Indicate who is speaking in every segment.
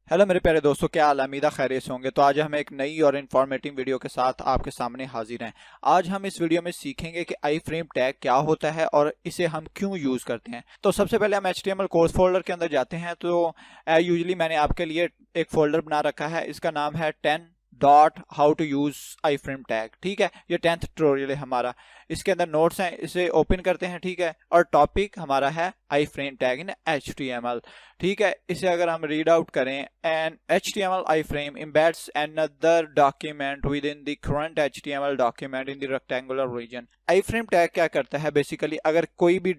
Speaker 1: Hello मेरे प्यारे दोस्तों, क्या हाल है? उम्मीद खैरियत से होंगे। तो आज हम एक नई और इन्फॉर्मेटिव वीडियो के साथ आपके सामने हाजिर हैं। आज हम इस वीडियो में सीखेंगे कि आई फ्रेम टैग क्या होता है और इसे हम क्यों यूज़ करते हैं। तो सबसे पहले हम HTML कोर्स फोल्डर के अंदर जाते हैं। तो यूजली मैंने आपके लिए एक फोल्डर बना रखा है, इसका नाम है 10.how to use iframe tag। ठीक है, ये 10th ट्यूटोरियल है हमारा। इसके अंदर नोट्स हैं, इसे ओपन करते हैं। ठीक है, और टॉपिक हमारा है iframe tag इन HTML। ठीक है, इसे अगर हम रीड आउट करें, N HTML iframe embeds another document within the current HTML document in the rectangular region। iframe tag क्या करता है बेसिकली, अगर कोई भी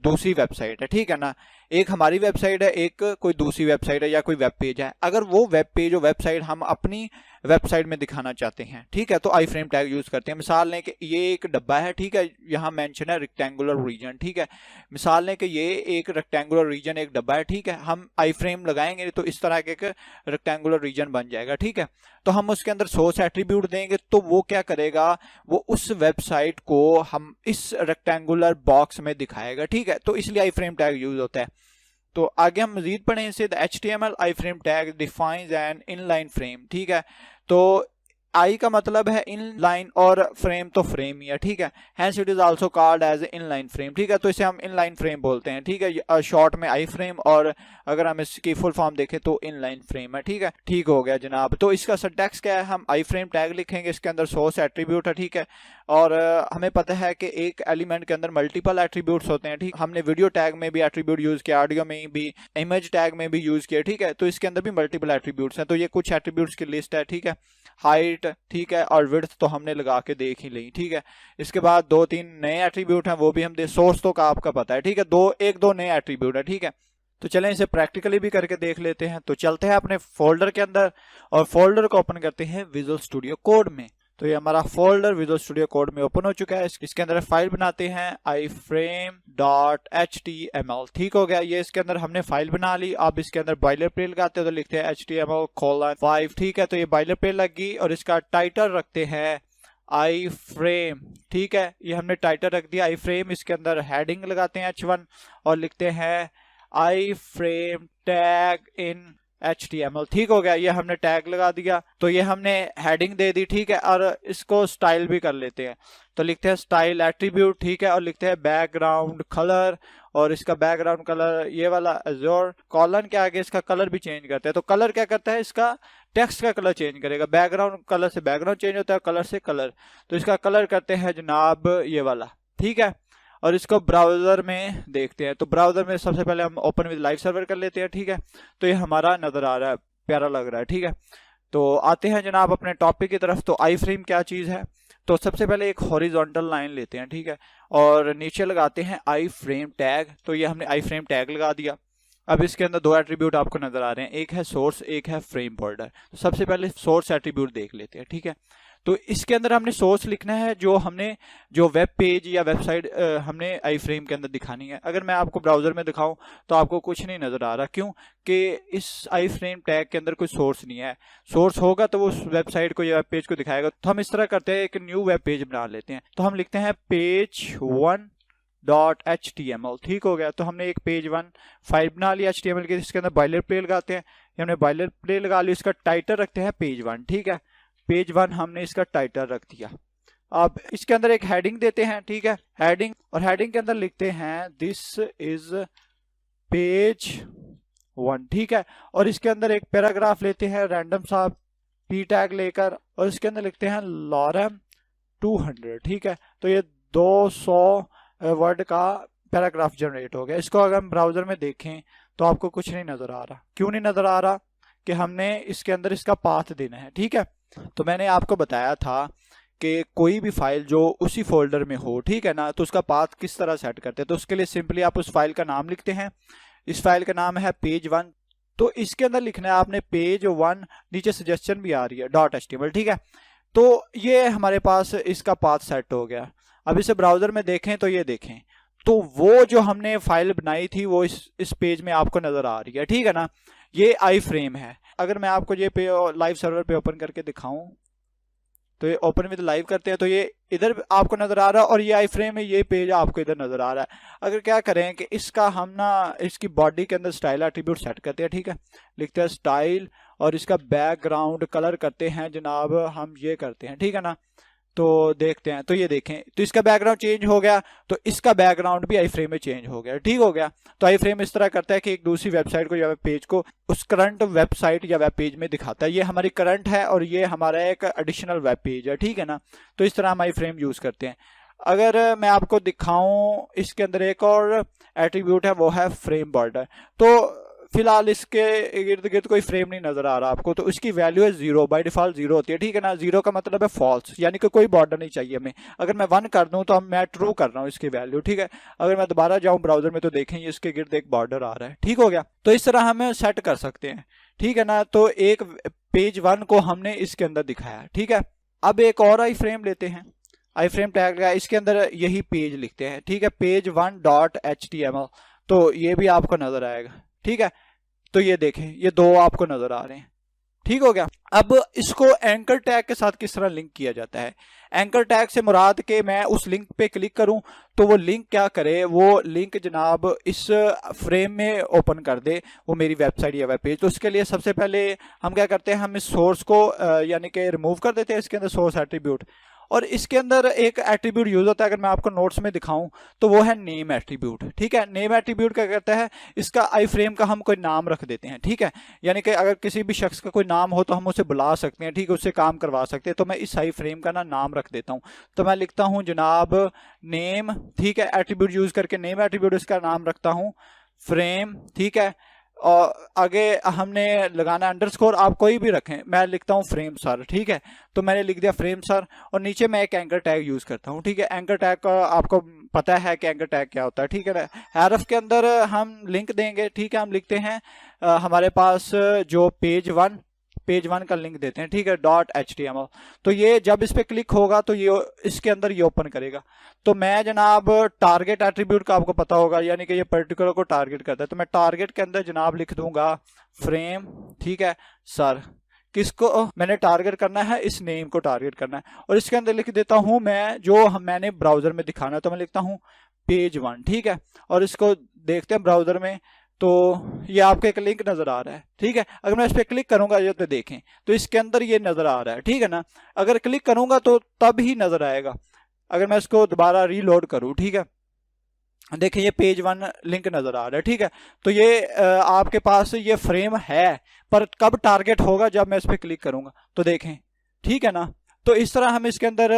Speaker 1: दूसरी वेबसाइट है, ठीक है ना, एक हमारी वेबसाइट है, एक कोई दूसरी वेबसाइट है या कोई वेब पेज है, अगर वो वेब पेज और वेबसाइट हम अपनी वेबसाइट में दिखाना चाहते हैं, ठीक है, तो आई फ्रेम टैग यूज करते हैं। मिसाल लें कि ये एक डब्बा है, ठीक है, यहाँ मेंशन है रेक्टेंगुलर रीजन। ठीक है, मिसाल लें कि ये एक रेक्टेंगुलर रीजन एक डब्बा है, ठीक है, हम आई फ्रेम लगाएंगे तो इस तरह के एक रेक्टेंगुलर रीजन बन जाएगा। ठीक है, तो हम उसके अंदर सोर्स एट्रीब्यूट देंगे तो वो क्या करेगा, वो उस वेबसाइट को हम इस रेक्टेंगुलर बॉक्स में दिखाएगा। ठीक है, तो इसलिए आई फ्रेम टैग यूज होता है। तो आगे हम मजीद पढ़ें इसे। The HTML iframe tag defines an inline frame। ठीक है, तो आई का मतलब है इनलाइन और फ्रेम तो फ्रेम ही है। ठीक है, hence it is also called as inline frame. ठीक है, तो इसे हम इनलाइन फ्रेम बोलते हैं। ठीक है, शॉर्ट में आई फ्रेम, और अगर हम इसकी फुल फॉर्म देखें तो इनलाइन फ्रेम है। ठीक है, ठीक हो गया जनाब। तो इसका सिंटैक्स क्या है, हम आई फ्रेम टैग लिखेंगे, इसके अंदर सोर्स एट्रीब्यूट है। ठीक है, और हमें पता है कि एक एलिमेंट के अंदर मल्टीपल एट्रीब्यूट्स होते हैं। ठीक, हमने वीडियो टैग में भी एट्रीब्यूट यूज किया, ऑडियो में भी, इमेज टैग में भी यूज किया। ठीक है, तो इसके अंदर भी मल्टीपल एट्रीब्यूट्स हैं। तो ये कुछ एट्रीब्यूट्स की लिस्ट है। ठीक है, हाइट, ठीक है, और विड्थ तो हमने लगा के देख ही ली। ठीक है, इसके बाद दो तीन नए एट्रीब्यूट हैं, वो भी हम दे। सोर्स तो का आपका पता है। ठीक है, एक दो नए एट्रीब्यूट है। ठीक है, तो चलें इसे प्रैक्टिकली भी करके देख लेते हैं। तो चलते हैं अपने फोल्डर के अंदर और फोल्डर को ओपन करते हैं विजुअल स्टूडियो कोड में। तो ये हमारा फोल्डर विजुअल स्टूडियो कोड में ओपन हो चुका है। इसके अंदर फाइल बनाते हैं iframe.html। ठीक हो गया, ये इसके अंदर हमने फाइल बना ली। आप इसके अंदर बॉयलर प्लेट लगाते हो तो लिखते हैं HTML:5। ठीक है, तो ये बॉयलर प्लेट लग गई और इसका टाइटल रखते हैं आई फ्रेम। ठीक है, ये हमने टाइटल रख दिया आई फ्रेम। इसके अंदर हेडिंग लगाते हैं H1 और लिखते हैं आई फ्रेम टैग इन HTML। ठीक हो गया, ये हमने टैग लगा दिया। तो ये हमने हेडिंग दे दी। ठीक है, और इसको स्टाइल भी कर लेते हैं। तो लिखते हैं स्टाइल एट्रीब्यूट। ठीक है, और लिखते हैं बैकग्राउंड कलर, और इसका बैकग्राउंड कलर ये वाला अज़ूर। कॉलन के आगे इसका कलर भी चेंज करते हैं। तो कलर क्या करता है, इसका टेक्स्ट का कलर चेंज करेगा। बैकग्राउंड कलर से बैकग्राउंड चेंज होता है, कलर से कलर। तो इसका कलर करते हैं जनाब ये वाला। ठीक है, और इसको ब्राउजर में देखते हैं। तो ब्राउजर में सबसे पहले हम ओपन विद लाइव सर्वर कर लेते हैं। ठीक है, तो ये हमारा नजर आ रहा है, प्यारा लग रहा है। ठीक है, तो आते हैं जनाब अपने टॉपिक की तरफ। तो आई फ्रेम क्या चीज है, तो सबसे पहले एक हॉरिजॉन्टल लाइन लेते हैं। ठीक है, और नीचे लगाते हैं आई फ्रेम टैग। तो ये हमने आई फ्रेम टैग लगा दिया। अब इसके अंदर दो एट्रीब्यूट आपको नजर आ रहे हैं, एक है सोर्स, एक है फ्रेम बॉर्डर। तो सबसे पहले सोर्स एट्रीब्यूट देख लेते हैं। ठीक है, तो इसके अंदर हमने सोर्स लिखना है, जो वेब पेज या वेबसाइट हमने आई फ्रेम के अंदर दिखानी है। अगर मैं आपको ब्राउजर में दिखाऊं तो आपको कुछ नहीं नजर आ रहा, क्यों कि इस आई फ्रेम टैग के अंदर कोई सोर्स नहीं है। सोर्स होगा तो वो उस वेबसाइट को या वेब पेज को दिखाएगा। तो हम इस तरह करते हैं, एक न्यू वेब पेज बना लेते हैं। तो हम लिखते हैं page1.html। ठीक हो गया, तो हमने एक page1 फाइल बना लिया HTML की। इसके अंदर बॉयलर प्लेट लगाते हैं। हमने बॉयलर प्लेट लगा लिया, इसका टाइटल रखते हैं page1। ठीक है, page1 हमने इसका टाइटल रख दिया। अब इसके अंदर एक हेडिंग देते हैं। ठीक है, हेडिंग, और हेडिंग के अंदर लिखते हैं दिस इज page1। ठीक है, और इसके अंदर एक पैराग्राफ लेते हैं रैंडम सा p टैग लेकर, और इसके अंदर लिखते हैं lorem 200। ठीक है, तो ये 200 वर्ड का पैराग्राफ जनरेट हो गया। इसको अगर हम ब्राउजर में देखें तो आपको कुछ नहीं नजर आ रहा। क्यों नहीं नजर आ रहा, कि हमने इसके अंदर इसका पाथ देना है। ठीक है, तो मैंने आपको बताया था कि कोई भी फाइल जो उसी फोल्डर में हो, ठीक है ना, तो उसका पाथ किस तरह सेट करते हैं। तो उसके लिए सिंपली आप उस फाइल का नाम लिखते हैं। इस फाइल का नाम है page1। तो इसके अंदर लिखना है आपने page1, नीचे सजेशन भी आ रही है .html। ठीक है, तो ये हमारे पास इसका पाथ सेट हो गया। अब इसे ब्राउजर में देखें तो ये देखें, तो वो जो हमने फाइल बनाई थी वो इस पेज में आपको नजर आ रही है। ठीक है ना, ये आई फ्रेम है। अगर मैं आपको ये लाइव सर्वर पे ओपन करके दिखाऊं तो ये ओपन विद लाइव करते हैं तो ये इधर आपको नजर आ रहा है और ये आई फ्रेम है, ये पेज आपको इधर नजर आ रहा है। अगर क्या करें कि इसका हम ना इसकी बॉडी के अंदर स्टाइल एट्रीब्यूट सेट करते हैं, ठीक है, लिखते हैं स्टाइल और इसका बैकग्राउंड कलर करते हैं जनाब, हम ये करते हैं, ठीक है ना। तो देखते हैं, तो ये देखें, तो इसका बैकग्राउंड चेंज हो गया, तो इसका बैकग्राउंड भी आई फ्रेम में चेंज हो गया, ठीक हो गया। तो आई फ्रेम इस तरह करता है कि एक दूसरी वेबसाइट को या वेब पेज को उस करंट वेबसाइट या वेब पेज में दिखाता है। ये हमारी करंट है और ये हमारा एक एडिशनल वेब पेज है, ठीक है ना। तो इस तरह हम आई फ्रेम यूज करते हैं। अगर मैं आपको दिखाऊं इसके अंदर एक और एट्रीब्यूट है, वो है फ्रेम बॉर्डर। तो फिलहाल इसके इर्द गिर्द कोई फ्रेम नहीं नजर आ रहा आपको, तो उसकी वैल्यू है 0, बाय डिफॉल्ट 0 होती है, ठीक है ना। 0 का मतलब है फॉल्स, यानी कि कोई बॉर्डर नहीं चाहिए हमें। अगर मैं 1 कर दूं तो मैं ट्रू कर रहा हूं इसकी वैल्यू, ठीक है। अगर मैं दोबारा जाऊं ब्राउजर में तो देखें ये इसके गिर्द एक बॉर्डर आ रहा है, ठीक हो गया। तो इस तरह हम सेट कर सकते हैं, ठीक है ना। तो एक पेज 1 को हमने इसके अंदर दिखाया, ठीक है। अब एक और आई फ्रेम लेते हैं, आई फ्रेम टैग लगा, इसके अंदर यही पेज लिखते हैं, ठीक है, पेज 1.html। तो ये भी आपको नजर आएगा, ठीक है। तो ये देखें, ये 2 आपको नजर आ रहे हैं, ठीक हो गया। अब इसको एंकर टैग के साथ किस तरह लिंक किया जाता है। एंकर टैग से मुराद के मैं उस लिंक पे क्लिक करूं तो वो लिंक क्या करे, वो लिंक जनाब इस फ्रेम में ओपन कर दे वो मेरी वेबसाइट या वेब पेज। तो उसके लिए सबसे पहले हम क्या करते हैं, हम इस सोर्स को यानी कि रिमूव कर देते हैं इसके अंदर सोर्स एट्रीब्यूट, और इसके अंदर एक एट्रीब्यूट यूज होता है। अगर मैं आपको नोट्स में दिखाऊं तो वो है नेम एट्रीब्यूट, ठीक है। नेम एट्रीब्यूट क्या करता है, इसका आई फ्रेम का हम कोई नाम रख देते हैं, ठीक है। यानी कि अगर किसी भी शख्स का कोई नाम हो तो हम उसे बुला सकते हैं, ठीक है, उससे काम करवा सकते हैं। तो मैं इस आई फ्रेम का ना नाम रख देता हूं, तो मैं लिखता हूं जनाब नेम, ठीक है, एट्रीब्यूट यूज करके नेम एट्रीब्यूट इसका नाम रखता हूं फ्रेम, ठीक है। और आगे हमने लगाना अंडरस्कोर, आप कोई भी रखें, मैं लिखता हूँ फ्रेम सर, ठीक है। तो मैंने लिख दिया फ्रेम सर, और नीचे मैं एक एंकर टैग यूज करता हूँ, ठीक है। एंकर टैग का आपको पता है कि एंकर टैग क्या होता है, ठीक है ना। हैरफ के अंदर हम लिंक देंगे, ठीक है। हम लिखते हैं हमारे पास जो पेज 1 का लिंक देते हैं, ठीक है, .html। तो ये जब इस पे क्लिक होगा तो ये इसके अंदर ये ओपन करेगा। तो मैं जनाब टारगेट एट्रीब्यूट का आपको पता होगा, यानी कि ये पर्टिकुलर को टारगेट करता है। तो मैं टारगेट के अंदर जनाब लिख दूंगा फ्रेम, ठीक है सर। किसको मैंने टारगेट करना है, इस नेम को टारगेट करना है। और इसके अंदर लिख देता हूं मैं जो मैंने ब्राउजर में दिखाना है, तो मैं लिखता हूं पेज 1, ठीक है। और इसको देखते हैं ब्राउजर में, तो ये आपको एक लिंक नजर आ रहा है, ठीक है। अगर मैं इस पर क्लिक करूंगा ये तो देखें, तो इसके अंदर ये नजर आ रहा है, ठीक है ना। अगर क्लिक करूंगा तो तब ही नजर आएगा। अगर मैं इसको दोबारा रीलोड करूं, ठीक है, देखिए ये पेज 1 लिंक नजर आ रहा है, ठीक है। तो ये आपके पास ये फ्रेम है, पर कब टारगेट होगा, जब मैं इस पर क्लिक करूंगा, तो देखें, ठीक है ना। तो इस तरह हम इसके अंदर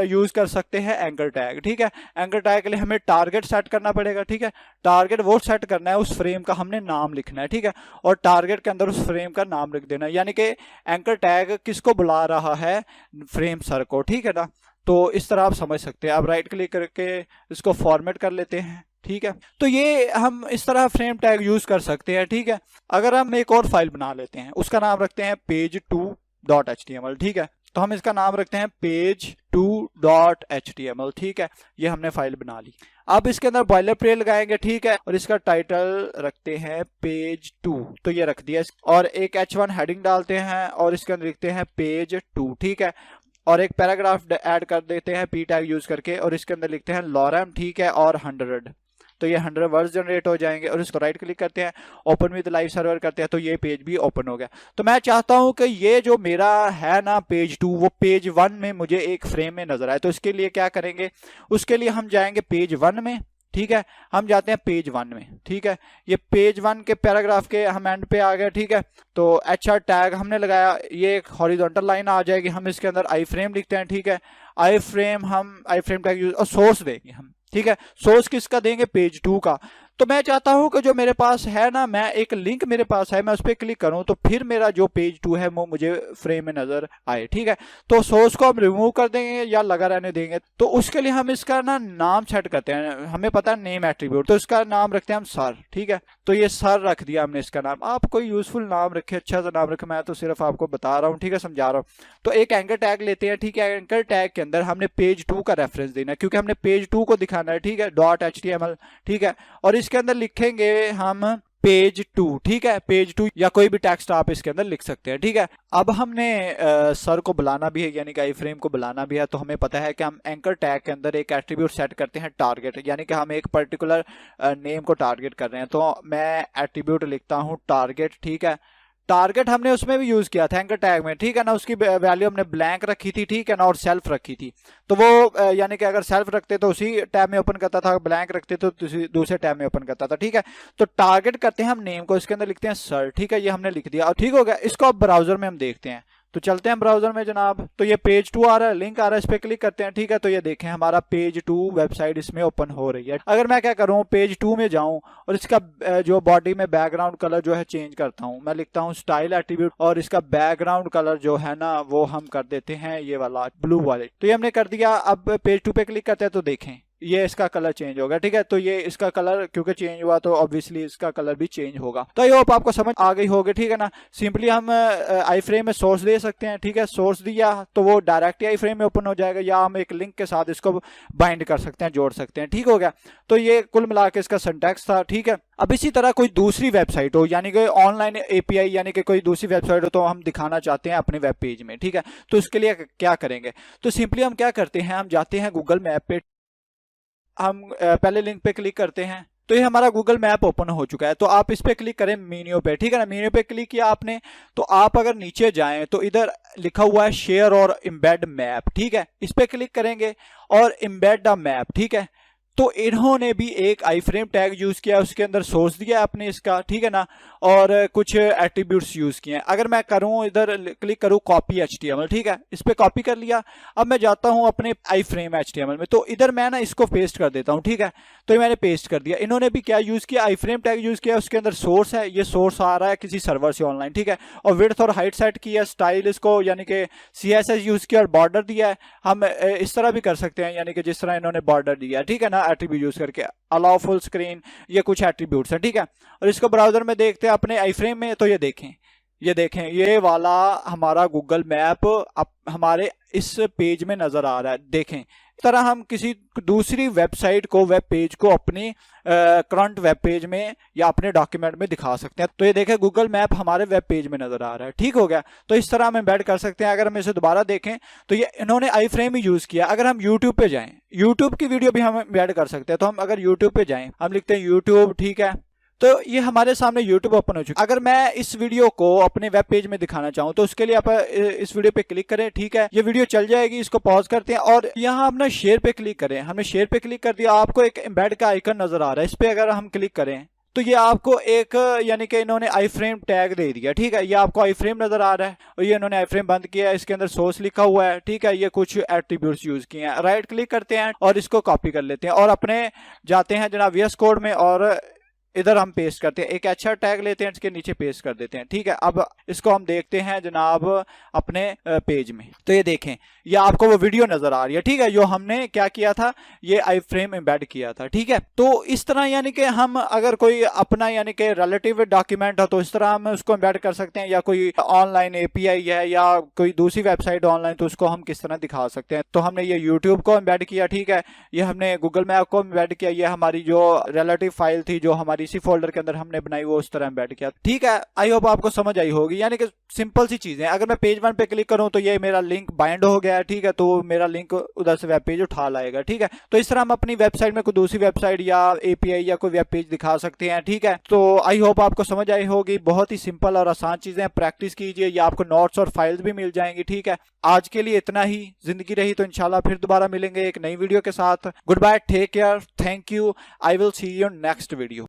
Speaker 1: यूज कर सकते हैं एंकर टैग, ठीक है। एंकर टैग के लिए हमें टारगेट सेट करना पड़ेगा, ठीक है। टारगेट वो सेट करना है, उस फ्रेम का हमने नाम लिखना है, ठीक है। और टारगेट के अंदर उस फ्रेम का नाम लिख देना है, यानी कि एंकर टैग किसको बुला रहा है, फ्रेम सर को, ठीक है ना। तो इस तरह आप समझ सकते हैं। आप राइट क्लिक करके इसको फॉर्मेट कर लेते हैं, ठीक है। तो ये हम इस तरह फ्रेम टैग यूज कर सकते हैं, ठीक है। अगर हम एक और फाइल बना लेते हैं, उसका नाम रखते हैं page2.html, ठीक है। तो हम इसका नाम रखते हैं page2.html, ठीक है। ये हमने फाइल बना ली। अब इसके अंदर बॉयलर प्लेट लगाएंगे, ठीक है, और इसका टाइटल रखते हैं पेज 2, तो ये रख दिया। और एक H1 हेडिंग डालते हैं और इसके अंदर लिखते हैं पेज 2, ठीक है। और एक पैराग्राफ ऐड कर देते हैं p टैग यूज करके, और इसके अंदर लिखते हैं लॉरम, ठीक है, और 100, तो ये 100 वर्ड्स जनरेट हो जाएंगे। और इसको राइट क्लिक करते हैं, ओपन विद लाइव सर्वर करते हैं, तो ये पेज भी ओपन हो गया। तो मैं चाहता हूं कि ये जो मेरा है ना पेज 2, वो पेज 1 में मुझे एक फ्रेम में नजर आए। तो इसके लिए क्या करेंगे, उसके लिए हम जाएंगे पेज 1 में, ठीक है। हम जाते हैं पेज 1 में, ठीक है। ये पेज 1 के पैराग्राफ के हम एंड पे आ गए, ठीक है। तो HR टैग हमने लगाया, ये एक हॉरिजॉन्टल लाइन आ जाएगी। हम इसके अंदर आई फ्रेम लिखते हैं, ठीक है। आई फ्रेम टैग यूज और सोर्स देंगे हम, ठीक है। सोर्स किसका देंगे, पेज 2 का। तो मैं चाहता हूं कि जो मेरे पास है ना, मैं एक लिंक मेरे पास है, मैं उस पर क्लिक करूं तो फिर मेरा जो पेज 2 है वो मुझे फ्रेम में नजर आए, ठीक है। तो सोर्स को हम रिमूव कर देंगे या लगा रहने देंगे, तो उसके लिए हम इसका ना नाम सेट करते हैं। हमें पता है नेम एट्रीब्यूट, तो इसका नाम रखते हैं हम सर, ठीक है। तो ये सर रख दिया हमने इसका नाम। आप कोई यूजफुल नाम रखे, अच्छा सा नाम रखे, मैं तो सिर्फ आपको बता रहा हूँ, ठीक है, समझा रहा हूँ। तो एक एंकर टैग लेते हैं, ठीक है। एंकर टैग के अंदर हमने पेज 2 का रेफरेंस देना है, क्योंकि हमने पेज 2 को दिखाना है, ठीक है, .html, ठीक है। और इसके अंदर लिखेंगे हम पेज 2, ठीक है, पेज 2 या कोई भी टेक्स्ट आप इसके अंदर लिख सकते हैं, ठीक है। अब हमने सर को बुलाना भी है, यानी कि आई फ्रेम को बुलाना भी है, तो हमें पता है कि हम एंकर टैग के अंदर एक एट्रीब्यूट सेट करते हैं टारगेट, यानी कि हम एक पर्टिकुलर नेम को टारगेट कर रहे हैं। तो मैं एट्रीब्यूट लिखता हूं टारगेट, ठीक है। टारगेट हमने उसमें भी यूज किया था एंकर टैग में, ठीक है ना, उसकी वैल्यू हमने ब्लैंक रखी थी, ठीक है ना, और सेल्फ रखी थी। तो वो यानी कि अगर सेल्फ रखते तो उसी टैब में ओपन करता था, ब्लैंक रखते तो दूसरे टैब में ओपन करता था, ठीक है। तो टारगेट करते हैं हम नेम को, इसके अंदर लिखते हैं सर, ठीक है, ये हमने लिख दिया और ठीक हो गया। इसको अब ब्राउजर में हम देखते हैं, तो चलते हैं ब्राउजर में जनाब। तो ये पेज 2 आ रहा है, लिंक आ रहा है, इस पे क्लिक करते हैं, ठीक है। तो ये देखें हमारा पेज 2 वेबसाइट इसमें ओपन हो रही है। अगर मैं क्या करूं, पेज 2 में जाऊं और इसका जो बॉडी में बैकग्राउंड कलर जो है चेंज करता हूं, मैं लिखता हूं स्टाइल एट्रीब्यूट और इसका बैकग्राउंड कलर जो है ना वो हम कर देते हैं ये वाला ब्लू वाले। तो ये हमने कर दिया। अब पेज 2 पे क्लिक करते हैं तो देखें ये इसका कलर चेंज होगा, ठीक है। तो ये इसका कलर क्योंकि चेंज हुआ तो ऑब्वियसली इसका कलर भी चेंज होगा। तो आई होप आपको समझ आ गई होगी, ठीक है ना। सिंपली हम आई फ्रेम में सोर्स दे सकते हैं, ठीक है। सोर्स दिया तो वो डायरेक्ट आई फ्रेम में ओपन हो जाएगा, या हम एक लिंक के साथ इसको बाइंड कर सकते हैं, जोड़ सकते हैं, ठीक हो गया। तो ये कुल मिला के इसका सिंटैक्स था, ठीक है। अब इसी तरह कोई दूसरी वेबसाइट हो, यानी कि ऑनलाइन एपीआई, यानी कि कोई दूसरी वेबसाइट हो तो हम दिखाना चाहते हैं अपने वेब पेज में, ठीक है। तो इसके लिए क्या करेंगे, तो सिंपली हम क्या करते हैं, हम जाते हैं गूगल मैप पे, हम पहले लिंक पे क्लिक करते हैं। तो ये हमारा गूगल मैप ओपन हो चुका है। तो आप इस पे क्लिक करें मेन्यू पे, ठीक है ना। मेन्यू पे क्लिक किया आपने, तो आप अगर नीचे जाएं तो इधर लिखा हुआ है शेयर और एम्बेड मैप, ठीक है। इस पे क्लिक करेंगे और एम्बेड द मैप, ठीक है। तो इन्होंने भी एक आई फ्रेम टैग यूज किया, उसके अंदर सोर्स दिया आपने इसका, ठीक है ना, और कुछ एट्रीब्यूट्स यूज किए हैं। अगर मैं करूं इधर क्लिक करूं कॉपी एचटीएमएल, ठीक है, इस पे कॉपी कर लिया। अब मैं जाता हूं अपने आई फ्रेम एचटीएमएल में, तो इधर मैं ना इसको पेस्ट कर देता हूं, ठीक है। तो ये मैंने पेस्ट कर दिया। इन्होंने भी क्या यूज किया, आई फ्रेम टैग यूज किया, उसके अंदर सोर्स है, ये सोर्स आ रहा है किसी सर्वर से ऑनलाइन, ठीक है। और विड्थ और हाइट सेट किया, स्टाइल इसको यानी कि CSS यूज किया और बॉर्डर दिया है। हम इस तरह भी कर सकते हैं, यानी कि जिस तरह इन्होंने बॉर्डर दिया, ठीक है ना, एट्रीब्यूट यूज करके अलाउ फुल स्क्रीन, ये कुछ एट्रीब्यूट्स हैं, ठीक है। और इसको ब्राउजर में देखते हैं अपने आई फ्रेम में, तो ये देखें ये वाला हमारा गूगल मैप अब हमारे इस पेज में नजर आ रहा है। देखें इस तरह हम किसी दूसरी वेबसाइट को, वेब पेज को अपनी करंट वेब पेज में या अपने डॉक्यूमेंट में दिखा सकते हैं। तो ये देखें गूगल मैप हमारे वेब पेज में नजर आ रहा है, ठीक हो गया। तो इस तरह हम एम्बेड कर सकते हैं। अगर हम इसे दोबारा देखें तो ये इन्होंने आई फ्रेम ही यूज किया। अगर हम यूट्यूब पे जाएं, यूट्यूब की वीडियो भी हम एम्बेड कर सकते हैं। तो हम अगर यूट्यूब पे जाएं, हम लिखते हैं यूट्यूब, ठीक है। तो ये हमारे सामने YouTube ओपन हो चुका है। अगर मैं इस वीडियो को अपने वेब पेज में दिखाना चाहूँ तो उसके लिए आप इस वीडियो पे क्लिक करें, ठीक है। ये वीडियो चल जाएगी, इसको पॉज करते हैं और यहाँ अपना शेयर पे क्लिक करें। हमने शेयर पे क्लिक कर दिया, आपको एक एम्बेड का आइकन नजर आ रहा है। इस पे अगर हम क्लिक करें तो ये आपको एक यानी कि इन्होंने आई फ्रेम टैग दे दिया, ठीक है। ये आपको आई फ्रेम नजर आ रहा है और ये इन्होंने आई फ्रेम बंद किया है, इसके अंदर सोर्स लिखा हुआ है, ठीक है। ये कुछ एट्रीब्यूट्स यूज किए हैं। राइट क्लिक करते हैं और इसको कॉपी कर लेते हैं और अपने जाते हैं जनाब VS कोड में और इधर हम पेस्ट करते हैं। एक अच्छा टैग लेते हैं, इसके नीचे पेस्ट कर देते हैं, ठीक है। अब इसको हम देखते हैं जनाब अपने पेज में। तो ये देखें ये आपको वो वीडियो नजर आ रही है, ठीक है, जो हमने क्या किया था, ये आई फ्रेम एम्बेड किया था, ठीक है। तो इस तरह यानी कि हम अगर कोई अपना यानी कि रिलेटिव डॉक्यूमेंट हो तो इस तरह हम उसको एम्बेड कर सकते हैं, या कोई ऑनलाइन API है या कोई दूसरी वेबसाइट ऑनलाइन, तो उसको हम किस तरह दिखा सकते हैं। तो हमने ये यूट्यूब को एम्बेड किया, ठीक है। ये हमने गूगल मैप को एम्बेड किया, ये हमारी जो रिलेटिव फाइल थी जो हमारी इसी फोल्डर के अंदर हमने बनाई वो उस तरह एम्बेड किया, ठीक है। आई होप आपको समझ आई होगी। यानी कि सिंपल सी चीजें। अगर मैं पेज 1 पे क्लिक करूं तो ये मेरा लिंक बाइंड हो गया है, ठीक है। तो मेरा लिंक उधर से वेब पेज उठा लाएगा, ठीक है। तो इस तरह हम अपनी वेबसाइट में कोई दूसरी वेबसाइट या API या कोई वेब पेज दिखा सकते हैं, ठीक है। तो आई होप आपको समझ आई होगी। बहुत ही सिंपल और आसान चीजें, प्रैक्टिस कीजिए, या आपको नोट्स और फाइल्स भी मिल जाएंगी, ठीक है। आज के लिए इतना ही। जिंदगी रही तो इंशाल्लाह फिर दोबारा मिलेंगे एक नई वीडियो के साथ। Good bye, take care, thank you, I will see you next video.